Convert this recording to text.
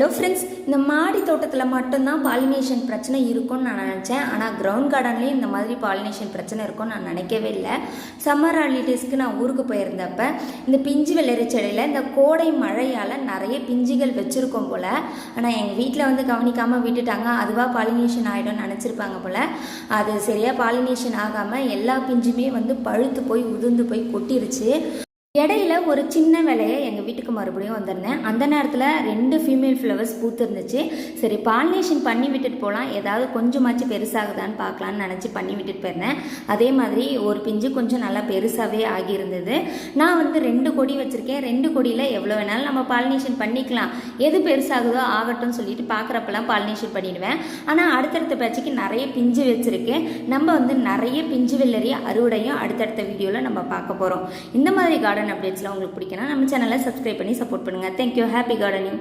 Hello friends, இந்த மாடி தோட்டத்தில் மட்டும்தான் பாலினேஷன் பிரச்சனை இருக்கும்னு நான் நினச்சேன். ஆனால் கிரவுண்ட் கார்டன்லேயும் இந்த மாதிரி பாலினேஷன் பிரச்சனை இருக்கும்னு நான் நினைக்கவே இல்லை. சம்மர் ஹாலிடேஸ்க்கு நான் ஊருக்கு போயிருந்தப்ப இந்த பிஞ்சு வெள்ளரி செடியில் இந்த கோடை மழையால் நிறைய பிஞ்சுகள் வச்சுருக்கோம் போல். ஆனால் எங்கள் வீட்டில் வந்து கவனிக்காமல் விட்டுட்டாங்க. அதுவாக பாலினேஷன் ஆகிடும்னு நினச்சிருப்பாங்க போல். அது சரியாக பாலினேஷன் ஆகாமல் எல்லா பிஞ்சுமே வந்து பழுத்து போய் உதிர்ந்து போய் கொட்டிருச்சு. இடையில ஒரு சின்ன வேலையை எங்கள் வீட்டுக்கு மறுபடியும் வந்திருந்தேன். அந்த நேரத்தில் 2 ஃபீமேல் ஃப்ளவர்ஸ் பூத்துருந்துச்சு. சரி, பாலினேஷன் பண்ணி விட்டுட்டு போகலாம், ஏதாவது கொஞ்சமாச்சு பெருசாகுதான்னு பார்க்கலான்னு நினச்சி பண்ணி விட்டுட்டு போயிருந்தேன். அதே மாதிரி ஒரு பிஞ்சு கொஞ்சம் நல்லா பெருசாகவே ஆகியிருந்தது. நான் வந்து 2 கொடி வச்சுருக்கேன். 2 கொடியில் எவ்வளோ வேணாலும் நம்ம பாலினேஷன் பண்ணிக்கலாம், எது பெருசாகுதோ ஆகட்டும்னு சொல்லிட்டு பார்க்குறப்பெல்லாம் பாலினேஷன் பண்ணிடுவேன். ஆனால் அடுத்தடுத்த பேட்சுக்கு நிறைய பிஞ்சு வச்சுருக்கேன். நம்ம வந்து நிறைய பிஞ்சு வெள்ளரி அறுவடையும் அடுத்தடுத்த வீடியோவில் நம்ம பார்க்க போகிறோம். இந்த மாதிரி கார்டன் அப்டேட்ஸ்லாம் உங்களுக்கு பிடிக்குன்னா நம்ம சேனலை சப்ஸ்கிரைப் பண்ணி சப்போர்ட் பண்ணுங்கள். தேங்க்யூ. Happy gardening.